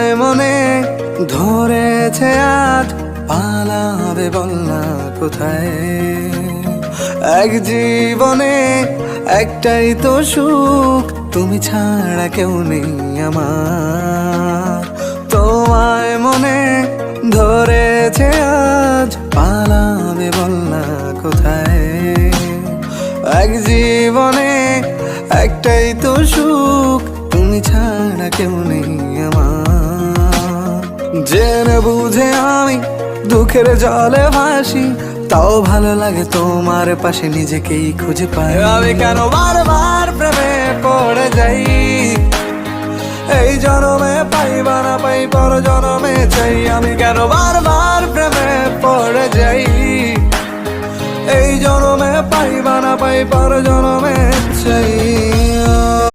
তোমায় মনে ধরেছে আজ, পালাবে বল না কোথায়। এক জীবনে একটাই তো সুখ, তুমি ছাড়া কেউ নেই আমার। তোমায় মনে ধরেছে আজ, পালাবে বল না কোথায়। এক জীবনে একটাই তো সুখ, তুমি ছাড়া কেউ নেই আমার। জেনে বুঝে আমি দুঃখের জলে ভাসি, তাও ভালো লাগে তোমার পাশে নিজেকেই খুঁজে পাই। আমি কেন বারবার প্রেমে পড়ে যাই, এই জনমে পাইবা না পাই পর জনমে চাই। আমি কেন বারবার প্রেমে পড়ে যাই, এই জনমে পাইবা না পাই পর জনমে